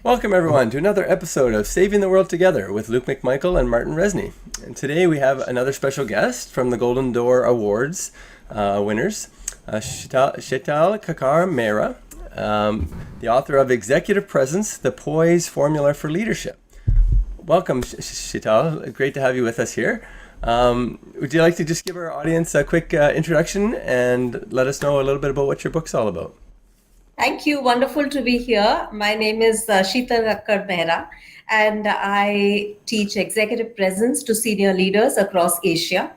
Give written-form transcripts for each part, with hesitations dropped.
Welcome, everyone, to another episode of Saving the World Together with Luke McMichael and Martin Resney. And today we have another special guest from the Golden Door Awards winners, Shital Mehra, the author of Executive Presence, The Poise Formula for Leadership. Welcome, Shital. Great to have you with us here. Would you like to just give our audience a quick introduction and let us know a little bit about what your book's all about? Thank you. Wonderful to be here. My name is Shital Mehra, and I teach executive presence to senior leaders across Asia.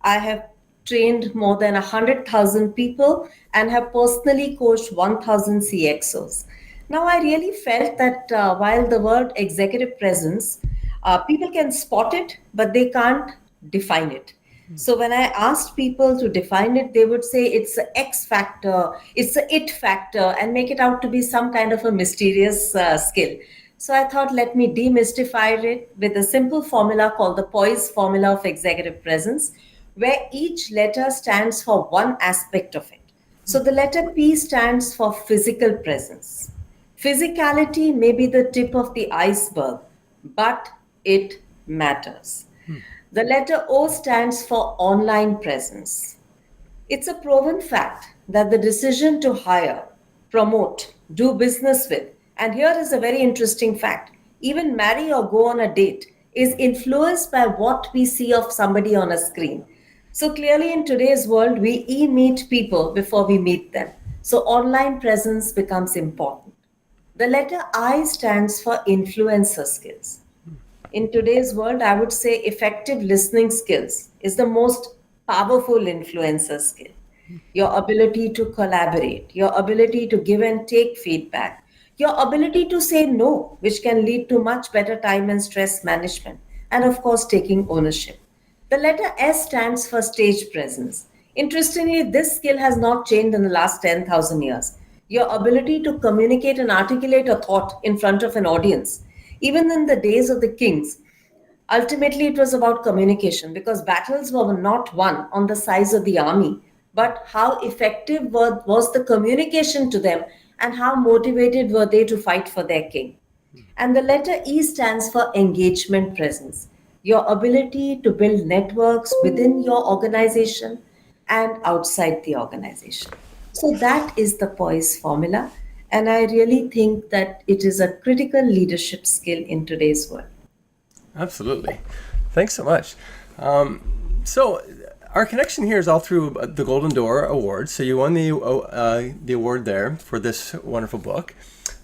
I have trained more than 100,000 people and have personally coached 1,000 CXOs. Now, I really felt that while the word executive presence, people can spot it, but they can't define it. So when I asked people to define it, they would say it's the X factor, it's the it factor, and make it out to be some kind of a mysterious skill. So I thought, let me demystify it with a simple formula called the Poise formula of executive presence, where each letter stands for one aspect of it. So the letter P stands for physical presence. Physicality may be the tip of the iceberg, but it matters. The letter O stands for online presence. It's a proven fact that the decision to hire, promote, do business with, and here is a very interesting fact, even marry or go on a date, is influenced by what we see of somebody on a screen. So clearly in today's world, we e-meet people before we meet them. So online presence becomes important. The letter I stands for influencer skills. In today's world, I would say effective listening skills is the most powerful influencer skill. Your ability to collaborate, your ability to give and take feedback, your ability to say no, which can lead to much better time and stress management, and of course, taking ownership. The letter S stands for stage presence. Interestingly, this skill has not changed in the last 10,000 years. Your ability to communicate and articulate a thought in front of an audience. Even in the days of the kings, ultimately it was about communication because battles were not won on the size of the army, but how effective was the communication to them and how motivated were they to fight for their king. And the letter E stands for engagement presence, your ability to build networks within your organization and outside the organization. So that is the POISE formula. And I really think that it is a critical leadership skill in today's world. Absolutely. Thanks so much. So our connection here is all through the Golden Door Awards. So you won the award there for this wonderful book.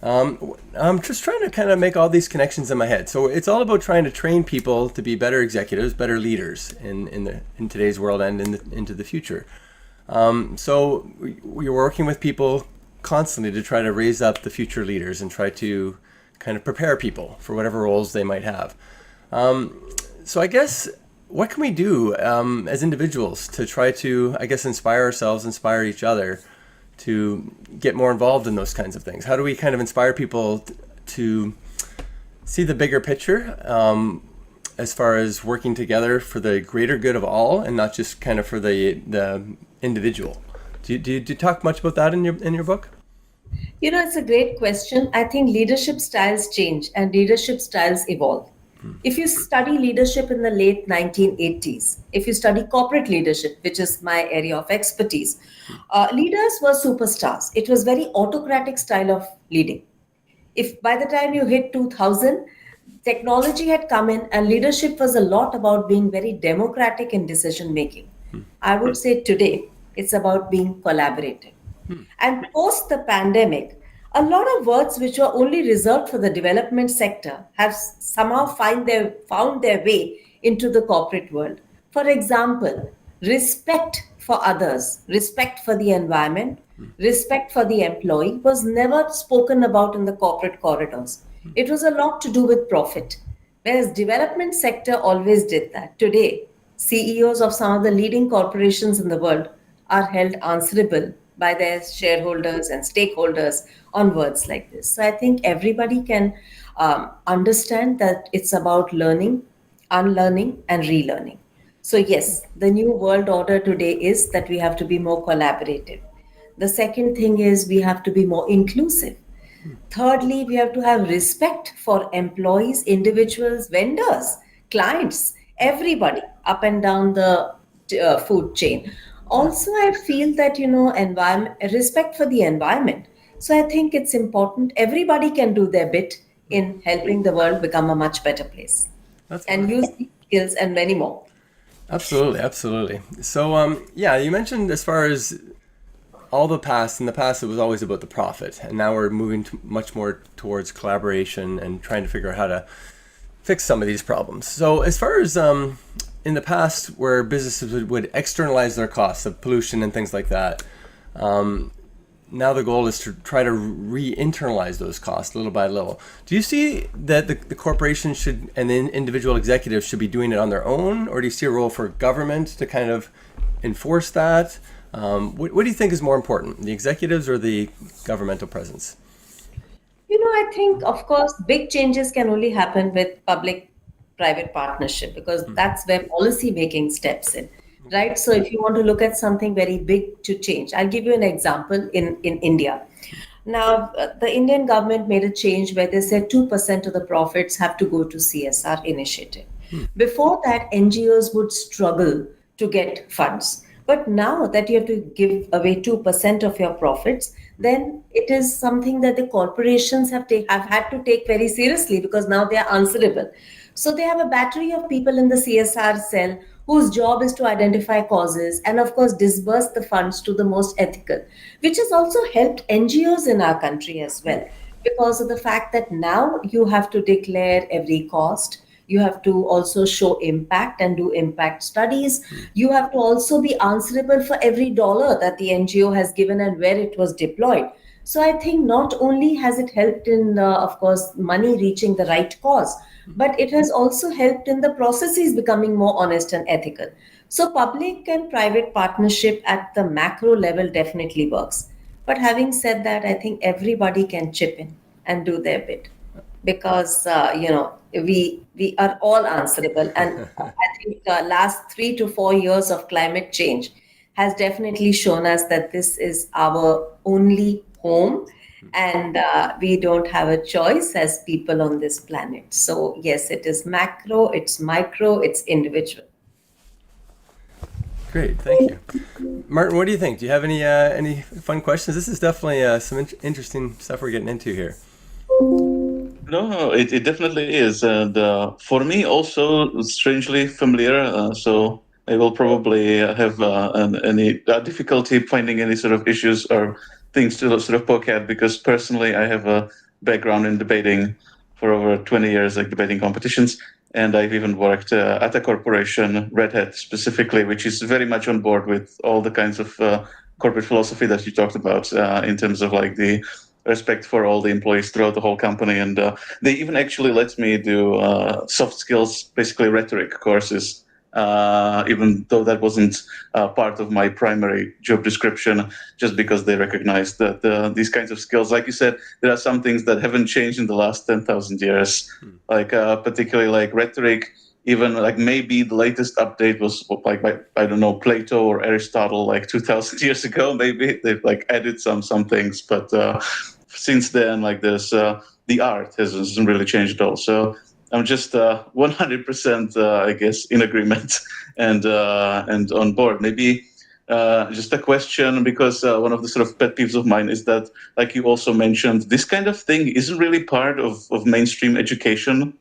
I'm just trying to kind of make all these connections in my head. So it's all about trying to train people to be better executives, better leaders in today's world and into the future. So you're working with people constantly to try to raise up the future leaders and try to kind of prepare people for whatever roles they might have. So I guess, what can we do as individuals to try to, I guess, inspire ourselves, inspire each other to get more involved in those kinds of things? How do we kind of inspire people to see the bigger picture as far as working together for the greater good of all and not just kind of for the individual? Do you talk much about that in your book? You know, it's a great question. I think leadership styles change and leadership styles evolve. If you study leadership in the late 1980s, if you study corporate leadership, which is my area of expertise, leaders were superstars. It was very autocratic style of leading. If by the time you hit 2000, technology had come in and leadership was a lot about being very democratic in decision making. I would say today it's about being collaborative. And post the pandemic, a lot of words which were only reserved for the development sector have somehow found their way into the corporate world. For example, respect for others, respect for the environment, respect for the employee was never spoken about in the corporate corridors. It was a lot to do with profit. Whereas development sector always did that. Today, CEOs of some of the leading corporations in the world are held answerable by their shareholders and stakeholders on words like this. So I think everybody can understand that it's about learning, unlearning, and relearning. So yes, the new world order today is that we have to be more collaborative. The second thing is we have to be more inclusive. Thirdly, we have to have respect for employees, individuals, vendors, clients, everybody up and down the food chain. Also, I feel that, environment, respect for the environment. So I think it's important. Everybody can do their bit in helping the world become a much better place That's and wonderful. use these skills and many more. Absolutely, absolutely. So, yeah, you mentioned as far as all the past, in the past, it was always about the profit, and now we're moving to much more towards collaboration and trying to figure out how to fix some of these problems. So, as far as in the past, where businesses would externalize their costs of pollution and things like that, now the goal is to try to re-internalize those costs little by little. Do you see that the corporation should and the individual executives should be doing it on their own, or do you see a role for government to kind of enforce that? What do you think is more important, the executives or the governmental presence? I think, of course, big changes can only happen with public-private partnership because that's where policy making steps in, right? So, if you want to look at something very big to change, I'll give you an example in India. Now, the Indian government made a change where they said 2% of the profits have to go to CSR initiative. Before that, NGOs would struggle to get funds. But now that you have to give away 2% of your profits, then it is something that the corporations have had to take very seriously because now they are answerable. So they have a battery of people in the CSR cell whose job is to identify causes and, of course, disburse the funds to the most ethical, which has also helped NGOs in our country as well because of the fact that now you have to declare every cost. You have to also show impact and do impact studies. You have to also be answerable for every dollar that the NGO has given and where it was deployed. So I think not only has it helped in, of course, money reaching the right cause, but it has also helped in the processes becoming more honest and ethical. So public and private partnership at the macro level definitely works. But having said that, I think everybody can chip in and do their bit because we are all answerable, and I think last 3 to 4 years of climate change has definitely shown us that this is our only home, and we don't have a choice as people on this planet. So yes, it is macro, it's micro, it's individual. Great, thank you. Martin, what do you think? Do you have any fun questions? This is definitely some interesting stuff we're getting into here. No, it definitely is. And for me, also strangely familiar. So I will probably have any difficulty finding any sort of issues or things to sort of poke at because personally, I have a background in debating for over 20 years, like debating competitions. And I've even worked at a corporation, Red Hat specifically, which is very much on board with all the kinds of corporate philosophy that you talked about in terms of like the respect for all the employees throughout the whole company. And they even actually let me do soft skills, basically rhetoric courses, even though that wasn't part of my primary job description, just because they recognized that these kinds of skills, like you said, there are some things that haven't changed in the last 10,000 years, like particularly like rhetoric. Even like maybe the latest update was like by, I don't know, Plato or Aristotle like 2,000 years ago. Maybe they've like added some things, but since then, like there's the art hasn't really changed at all. So I'm just 100%, I guess, in agreement and on board. Maybe just a question, because one of the sort of pet peeves of mine is that, like you also mentioned, this kind of thing isn't really part of mainstream education,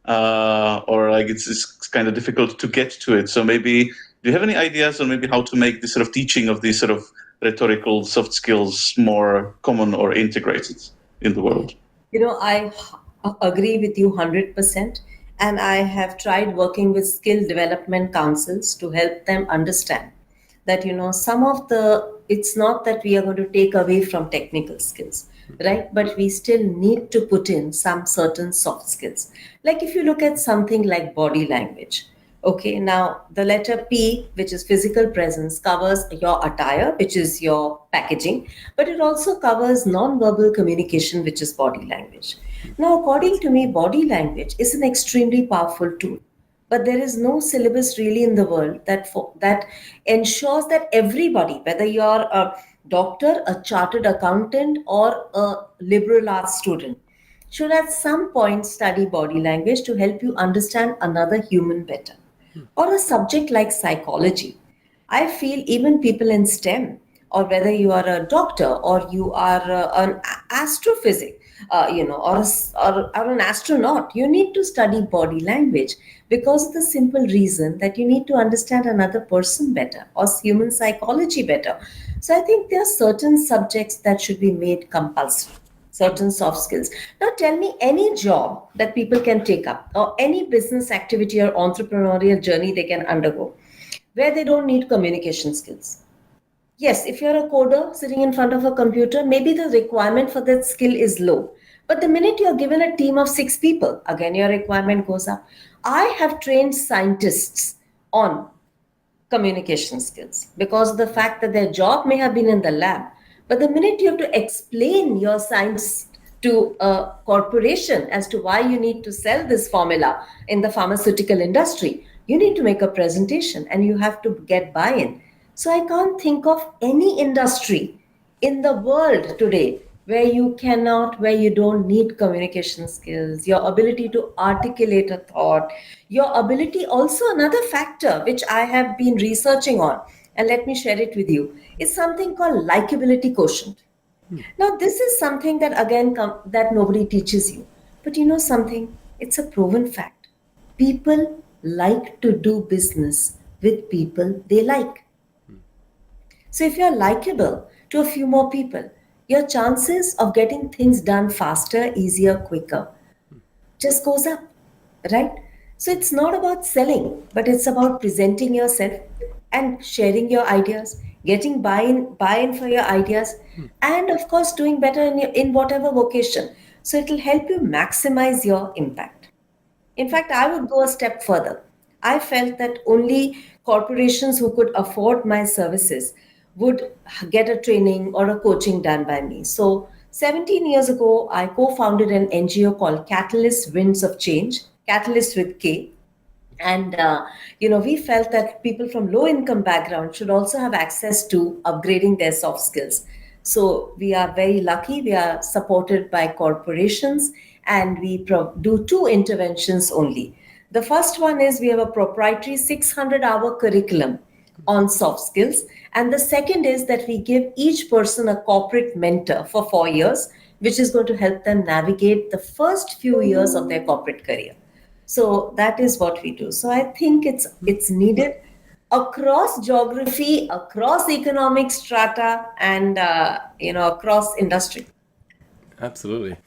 or like it's kind of difficult to get to it. So maybe, do you have any ideas on maybe how to make this sort of teaching of these sort of rhetorical soft skills more common or integrated in the world? I agree with you 100%. And I have tried working with skill development councils to help them understand that, some of it's not that we are going to take away from technical skills, right? But we still need to put in some certain soft skills. Like if you look at something like body language. Okay, now the letter P, which is physical presence, covers your attire, which is your packaging, but it also covers non-verbal communication, which is body language. Now, according to me, body language is an extremely powerful tool, but there is no syllabus really in the world that ensures that everybody, whether you're doctor, a chartered accountant, or a liberal arts student should at some point study body language to help you understand another human better. Or a subject like psychology. I feel even people in STEM, or whether you are a doctor or you are an astrophysic, or an astronaut, you need to study body language because of the simple reason that you need to understand another person better or human psychology better. So I think there are certain subjects that should be made compulsory, certain soft skills. Now, tell me any job that people can take up or any business activity or entrepreneurial journey they can undergo where they don't need communication skills. Yes, if you're a coder sitting in front of a computer, maybe the requirement for that skill is low. But the minute you're given a team of 6 people, again, your requirement goes up. I have trained scientists on communication skills because of the fact that their job may have been in the lab, but the minute you have to explain your science to a corporation as to why you need to sell this formula in the pharmaceutical industry, you need to make a presentation and you have to get buy-in. So I can't think of any industry in the world today where you don't need communication skills, your ability to articulate a thought, your ability. Also, another factor which I have been researching on, and let me share it with you, is something called likability quotient. Now this is something that again that nobody teaches you, but you know something, it's a proven fact. People like to do business with people they like. So if you're likable to a few more people, your chances of getting things done faster, easier, quicker just goes up, right? So it's not about selling, but it's about presenting yourself and sharing your ideas, getting buy-in for your ideas, and of course doing better in whatever vocation. So it'll help you maximize your impact. In fact, I would go a step further. I felt that only corporations who could afford my services would get a training or a coaching done by me. So, 17 years ago, I co founded an NGO called Catalyst Winds of Change, Catalyst with K. And we felt that people from low income background should also have access to upgrading their soft skills. So we are very lucky, we are supported by corporations, and we do two interventions only. The first one is we have a proprietary 600-hour curriculum on soft skills, and the second is that we give each person a corporate mentor for 4 years, which is going to help them navigate the first few years of their corporate career. So that is what we do. So I think it's needed across geography, across economic strata, and across industry. Absolutely.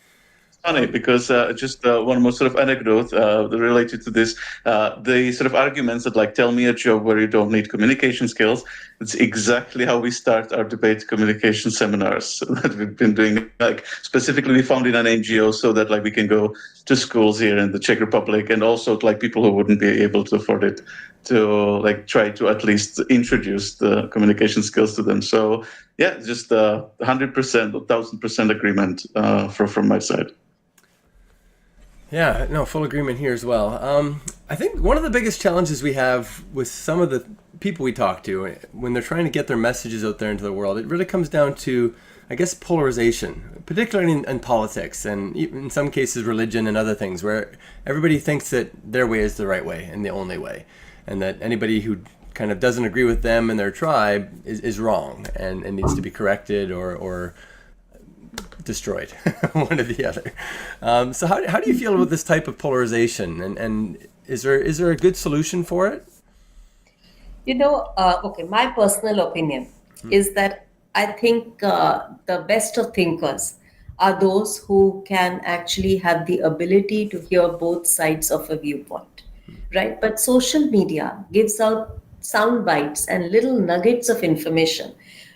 Funny because just one more sort of anecdote related to this, the sort of arguments that like tell me a job where you don't need communication skills. It's exactly how we start our debate communication seminars that we've been doing. Like specifically, we found in an NGO so that like we can go to schools here in the Czech Republic and also like people who wouldn't be able to afford it to like try to at least introduce the communication skills to them. So yeah, just 100%, 1,000% agreement from my side. Yeah, no, full agreement here as well. I think one of the biggest challenges we have with some of the people we talk to when they're trying to get their messages out there into the world, it really comes down to, I guess, polarization, particularly in politics and even in some cases religion and other things, where everybody thinks that their way is the right way and the only way, and that anybody who kind of doesn't agree with them and their tribe is wrong and needs to be corrected or destroyed, one or the other. So how do you feel about this type of polarization, and is there a good solution for it? Okay, my personal opinion is that I think the best of thinkers are those who can actually have the ability to hear both sides of a viewpoint, right? But social media gives out sound bites and little nuggets of information,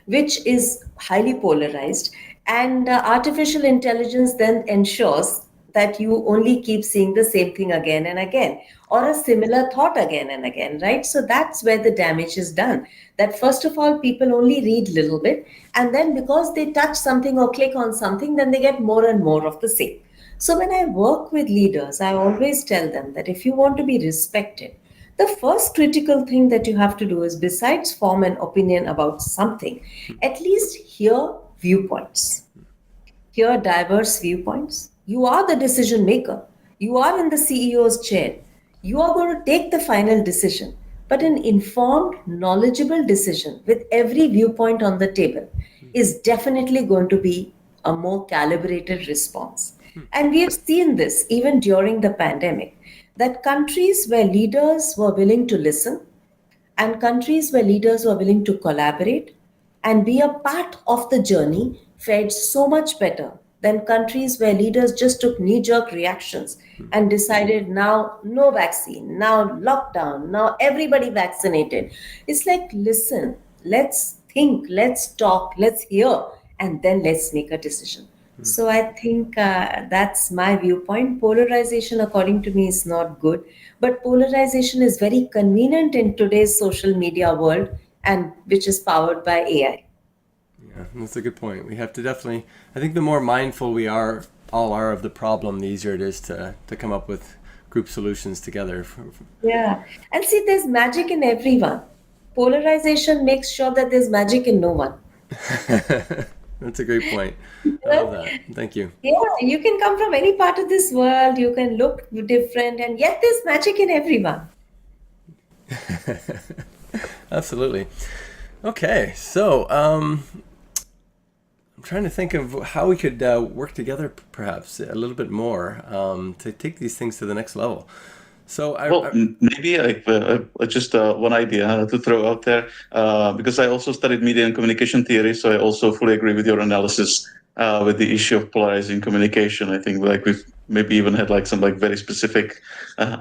which is highly polarized. And artificial intelligence then ensures that you only keep seeing the same thing again and again, or a similar thought again and again, right? So that's where the damage is done. That first of all, people only read little bit, and then because they touch something or click on something, then they get more and more of the same. So when I work with leaders, I always tell them that if you want to be respected, The first critical thing that you have to do is, besides form an opinion about something, at least hear viewpoints. Hear diverse viewpoints. You are the decision maker. You are in the CEO's chair. You are going to take the final decision. But an informed, knowledgeable decision with every viewpoint on the table is definitely going to be a more calibrated response. And we have seen this even during the pandemic, that countries where leaders were willing to listen and countries where leaders were willing to collaborate and be a part of the journey fared so much better than countries where leaders just took knee jerk reactions and decided now no vaccine, now lockdown, now everybody vaccinated. It's like, listen, let's think, let's talk, let's hear, and then let's make a decision. So I think that's my viewpoint. Polarization, according to me, is not good, but polarization is very convenient in today's social media world, and which is powered by AI. Yeah, that's a good point. We have to definitely, I think the more mindful we all are of the problem, the easier it is to come up with group solutions together. Yeah, and see, there's magic in everyone. Polarization makes sure that there's magic in no one. That's a great point. I love that. Thank you. Yeah, you can come from any part of this world, you can look different, and yet there's magic in everyone. Absolutely. Okay, so I'm trying to think of how we could work together perhaps a little bit more to take these things to the next level. So maybe just one idea to throw out there, because I also studied media and communication theory, so I also fully agree with your analysis with the issue of polarizing communication. I think like we've maybe even had like some like very specific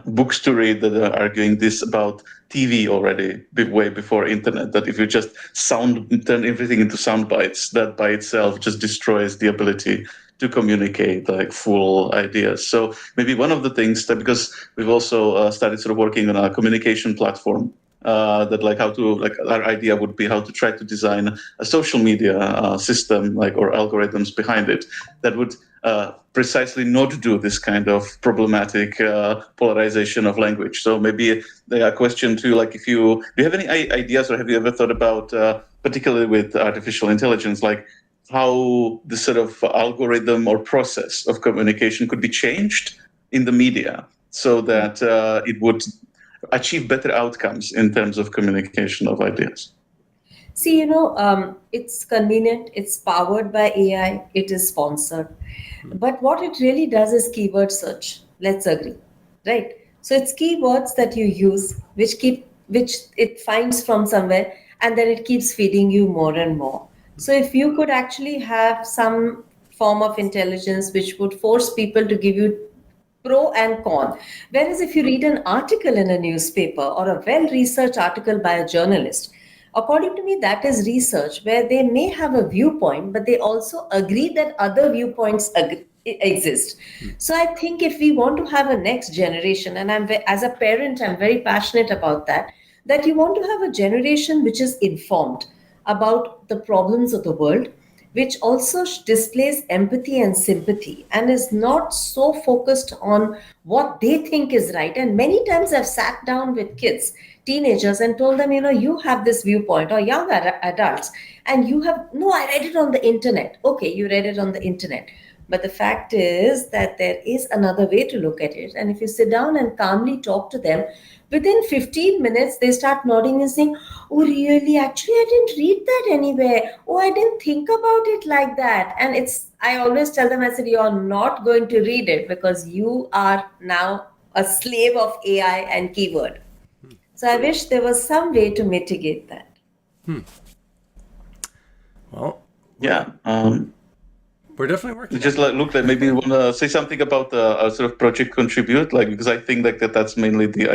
books to read that are arguing this about TV already way before internet, that if you just turn everything into sound bites, that by itself just destroys the ability to communicate like full ideas. So maybe one of the things that, because we've also started sort of working on a communication platform, that like how to, like our idea would be how to try to design a social media system, like, or algorithms behind it that would precisely not do this kind of problematic polarization of language. So maybe a question to like, do you have any ideas, or have you ever thought about, particularly with artificial intelligence, like how the sort of algorithm or process of communication could be changed in the media so that it would achieve better outcomes in terms of communication of ideas? See, it's convenient, it's powered by AI, it is sponsored. But what it really does is keyword search. Let's agree, right? So it's keywords that you use, which it finds from somewhere, and then it keeps feeding you more and more. So if you could actually have some form of intelligence which would force people to give you pro and con. Whereas if you read an article in a newspaper or a well researched article by a journalist, according to me, that is research where they may have a viewpoint, but they also agree that other viewpoints exist. So I think if we want to have a next generation, and as a parent, I'm very passionate about that you want to have a generation which is informed about the problems of the world, which also displays empathy and sympathy and is not so focused on what they think is right. And many times I've sat down with kids, teenagers, and told them, you have this viewpoint, or young adults, and you have, no, I read it on the internet. Okay, you read it on the internet. But the fact is that there is another way to look at it. And if you sit down and calmly talk to them, within 15 minutes, they start nodding and saying, oh, really? Actually, I didn't read that anywhere. Oh, I didn't think about it like that. And I always tell them, I said, you're not going to read it because you are now a slave of AI and keyword. So I wish there was some way to mitigate that. Well, yeah. We're definitely working. Just like look, like maybe you want to say something about sort of Project Contribute, like, because I think like that's mainly the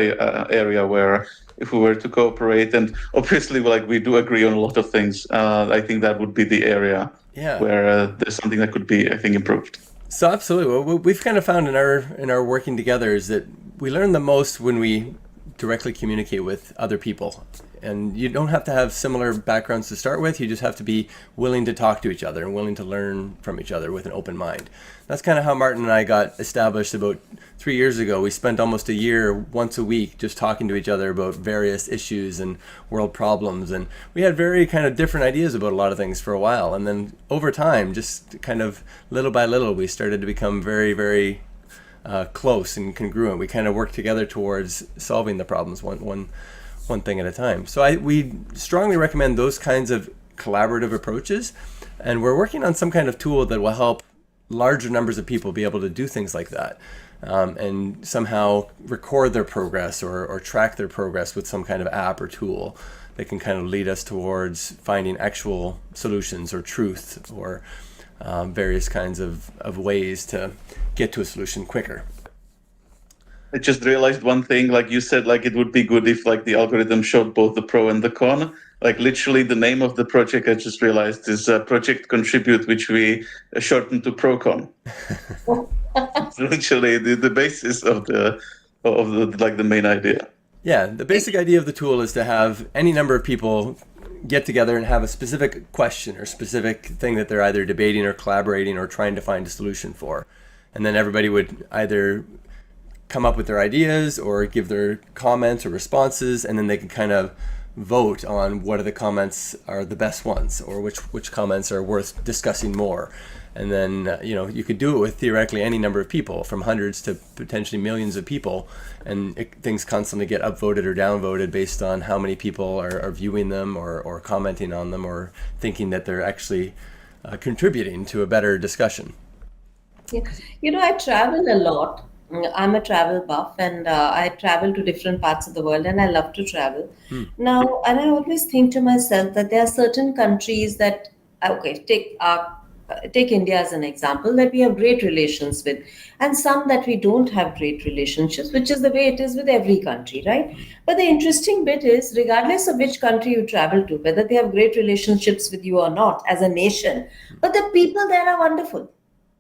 area where if we were to cooperate, and obviously like we do agree on a lot of things, I think that would be the area where there's something that could be, I think, improved. So absolutely, what we've kind of found in our working together is that we learn the most when we directly communicate with other people. And you don't have to have similar backgrounds to start with. You just have to be willing to talk to each other and willing to learn from each other with an open mind. That's kind of how Martin and I got established about 3 years ago. We spent almost a year, once a week, just talking to each other about various issues and world problems. And we had very kind of different ideas about a lot of things for a while. And then over time, just kind of little by little, we started to become very, very close and congruent. We kind of worked together towards solving the problems one thing at a time. So we strongly recommend those kinds of collaborative approaches, and we're working on some kind of tool that will help larger numbers of people be able to do things like that, and somehow record their progress or track their progress with some kind of app or tool that can kind of lead us towards finding actual solutions or truth or various kinds of ways to get to a solution quicker. I just realized one thing, like you said, like it would be good if like the algorithm showed both the pro and the con. Like literally the name of the project I just realized is Project Contribute, which we shortened to ProCon. It's literally the basis of the like the main idea. Yeah, the basic idea of the tool is to have any number of people get together and have a specific question or specific thing that they're either debating or collaborating or trying to find a solution for. And then everybody would either come up with their ideas or give their comments or responses, and then they can kind of vote on what of the comments are the best ones or which comments are worth discussing more. And then you could do it with theoretically any number of people, from hundreds to potentially millions of people, and things constantly get upvoted or downvoted based on how many people are viewing them or commenting on them or thinking that they're actually contributing to a better discussion. Yeah. I travel a lot. I'm a travel buff, and I travel to different parts of the world, and I love to travel. Now, and I always think to myself that there are certain countries that, take India as an example, that we have great relations with, and some that we don't have great relationships, which is the way it is with every country, right? But the interesting bit is, regardless of which country you travel to, whether they have great relationships with you or not as a nation, but the people there are wonderful.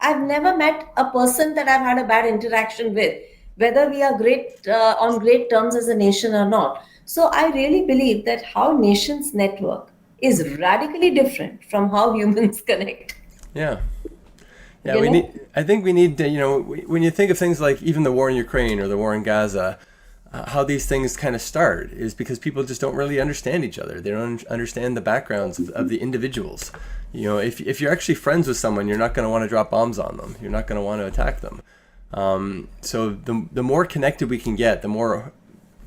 I've never met a person that I've had a bad interaction with, whether we are great on great terms as a nation or not. So I really believe that how nations network is radically different from how humans connect. Yeah. I think we need to, when you think of things like even the war in Ukraine or the war in Gaza, how these things kind of start is because people just don't really understand each other. They don't understand the backgrounds of the individuals. If you're actually friends with someone, you're not going to want to drop bombs on them. You're not going to want to attack them. So the more connected we can get, the more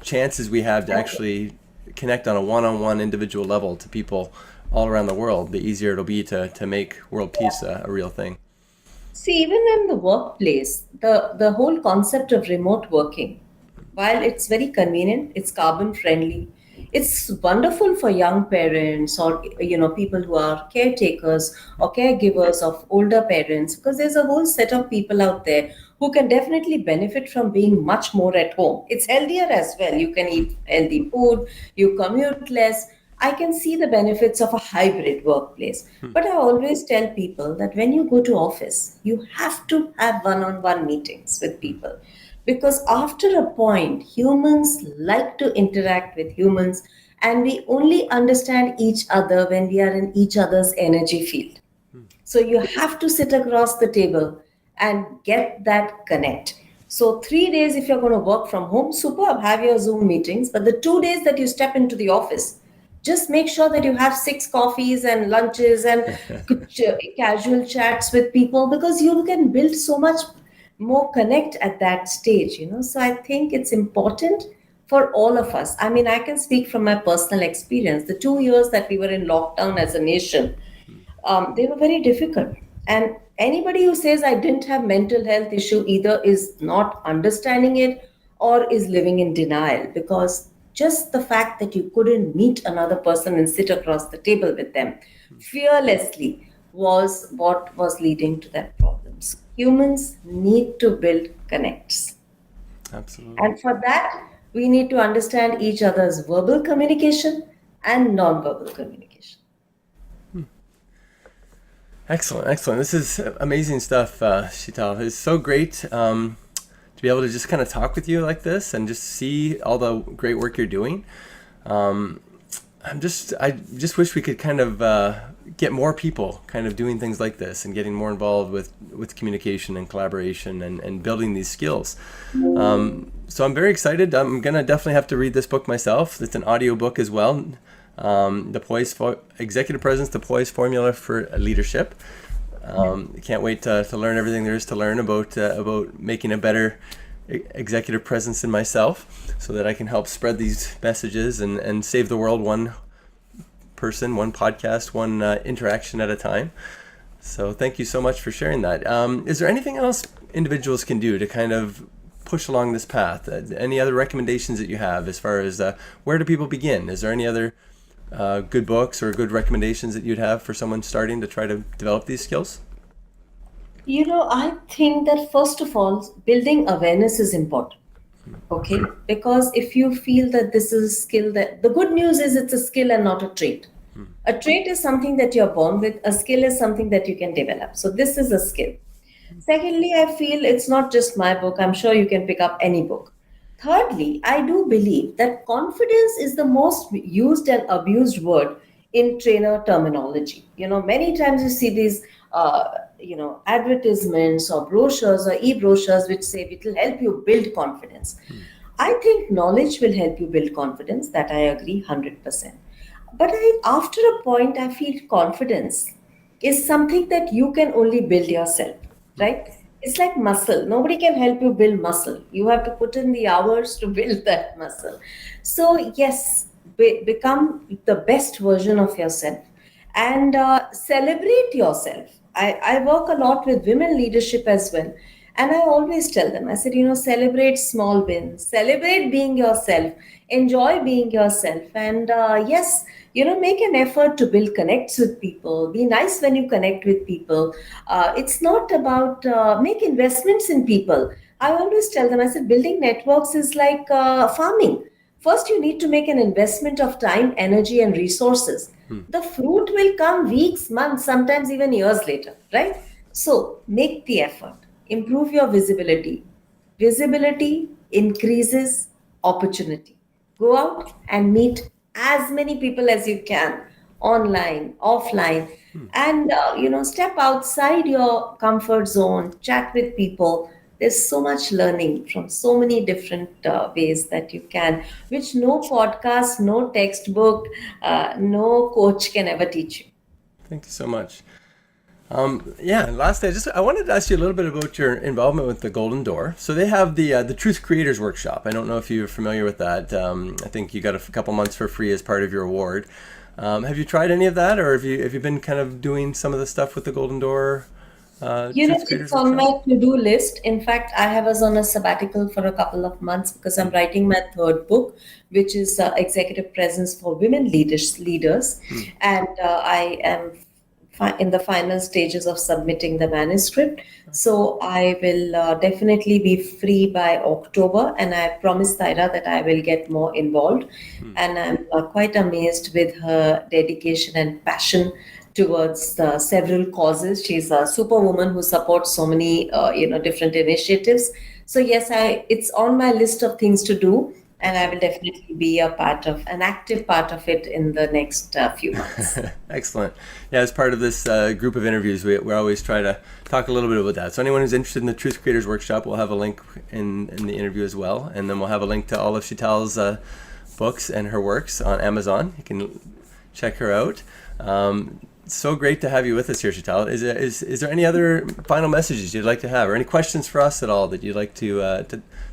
chances we have to actually connect on a one-on-one individual level to people all around the world, the easier it'll be to make world peace a real thing. See, even in the workplace, the whole concept of remote working, while it's very convenient, it's carbon friendly, it's wonderful for young parents or people who are caretakers or caregivers of older parents, because there's a whole set of people out there who can definitely benefit from being much more at home. It's healthier as well. You can eat healthy food, you commute less. I can see the benefits of a hybrid workplace. But I always tell people that when you go to office, you have to have one-on-one meetings with people. Because after a point, humans like to interact with humans, and we only understand each other when we are in each other's energy field. So you have to sit across the table and get that connect. So 3 days, if you're going to work from home, superb, have your Zoom meetings. But the 2 days that you step into the office, just make sure that you have 6 coffees and lunches and casual chats with people, because you can build so much more connect at that stage. So I think it's important for all of us. I mean, I can speak from my personal experience. The 2 years that we were in lockdown as a nation, they were very difficult. And anybody who says I didn't have mental health issue either is not understanding it or is living in denial, because just the fact that you couldn't meet another person and sit across the table with them fearlessly was what was leading to that problem. So humans need to build connects. Absolutely. And for that, we need to understand each other's verbal communication and non-verbal communication. Excellent. This is amazing stuff, Shital. It's so great to be able to just kind of talk with you like this and just see all the great work you're doing. I just wish we could kind of get more people kind of doing things like this and getting more involved with communication and collaboration and building these skills. So I'm very excited. I'm going to definitely have to read this book myself. It's an audio book as well. Executive Presence, the Poise Formula for Leadership. Can't wait to learn everything there is to learn about making a better executive presence in myself so that I can help spread these messages and save the world one person, one podcast, one interaction at a time. So thank you so much for sharing that. Is there anything else individuals can do to kind of push along this path? Any other recommendations that you have as far as where do people begin? Is there any other good books or good recommendations that you'd have for someone starting to try to develop these skills? I think that first of all, building awareness is important. Okay, because if you feel that this is a skill, that the good news is it's a skill and not a trait. A trait is something that you're born with, a skill is something that you can develop. So this is a skill. Secondly, I feel it's not just my book. I'm sure you can pick up any book. Thirdly, I do believe that confidence is the most used and abused word in trainer terminology. Many times you see these, advertisements or brochures or e-brochures which say it will help you build confidence. I think knowledge will help you build confidence. That I agree 100%. But after a point, I feel confidence is something that you can only build yourself, right? It's like muscle. Nobody can help you build muscle. You have to put in the hours to build that muscle. So yes, become the best version of yourself and celebrate yourself. I work a lot with women leadership as well. And I always tell them, I said, celebrate small wins, celebrate being yourself, enjoy being yourself. And yes, make an effort to build connects with people. Be nice when you connect with people. It's not about make investments in people. I always tell them, I said, building networks is like farming. First, you need to make an investment of time, energy, and resources. The fruit will come weeks, months, sometimes even years later, right? So make the effort. Improve your visibility. Visibility increases opportunity. Go out and meet as many people as you can, online, offline, and step outside your comfort zone, chat with people. There's so much learning from so many different ways that you can, which no podcast, no textbook, no coach can ever teach you. Thank you so much. Lastly, I wanted to ask you a little bit about your involvement with the Golden Door. So they have the Truth Creators Workshop. I don't know if you're familiar with that. I think you got a couple months for free as part of your award. Have you tried any of that, or have you been kind of doing some of the stuff with the Golden Door? It's on my to-do list. In fact, I was on a sabbatical for a couple of months because I'm writing my third book, which is Executive Presence for Women Leaders. And I am in the final stages of submitting the manuscript. So I will definitely be free by October. And I promised Tyra that I will get more involved. And I'm quite amazed with her dedication and passion towards several causes. She's a superwoman who supports so many, different initiatives. So yes, it's on my list of things to do, and I will definitely be an active part of it in the next few months. Excellent. Yeah, as part of this group of interviews, we always try to talk a little bit about that. So anyone who's interested in the Truth Creators Workshop, we'll have a link in the interview as well, and then we'll have a link to all of Shital's books and her works on Amazon. You can check her out. So great to have you with us here, Shital. Is there any other final messages you'd like to have, or any questions for us at all that you'd like to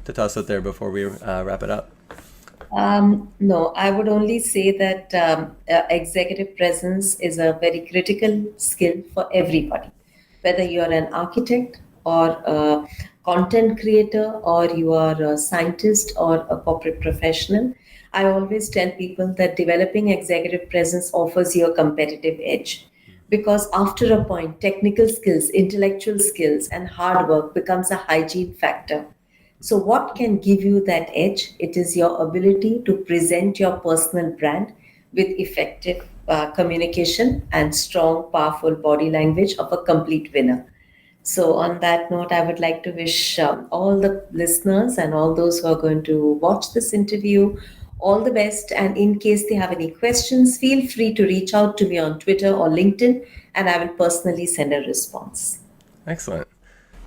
toss out there before we wrap it up? No, I would only say that executive presence is a very critical skill for everybody, whether you're an architect or a content creator, or you are a scientist or a corporate professional. I always tell people that developing executive presence offers you a competitive edge, because after a point, technical skills, intellectual skills, and hard work becomes a hygiene factor. So what can give you that edge? It is your ability to present your personal brand with effective communication and strong, powerful body language of a complete winner. So, on that note, I would like to wish all the listeners and all those who are going to watch this interview all the best. And in case they have any questions, feel free to reach out to me on Twitter or LinkedIn, and I will personally send a response. Excellent.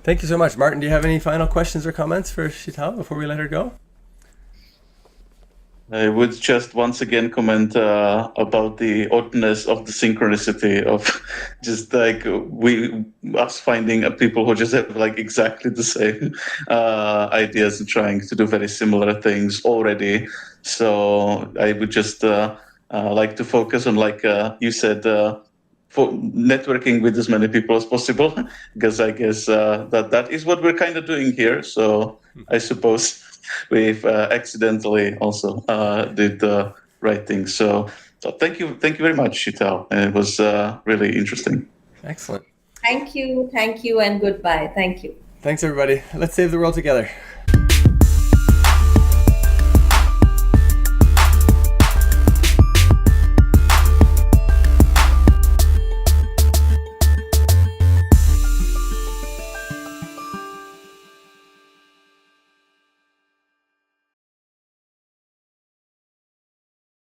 Thank you so much. Martin, do you have any final questions or comments for Shital before we let her go? I would just once again comment about the oddness of the synchronicity of just like us finding people who just have like exactly the same ideas and trying to do very similar things already. So I would just like to focus on, like you said, for networking with as many people as possible, because I guess that is what we're kind of doing here. So I suppose we've accidentally also did the right thing. So thank you very much, Shital. It was really interesting. Thank you, and goodbye. Thank you. Thanks, everybody. Let's save the world together.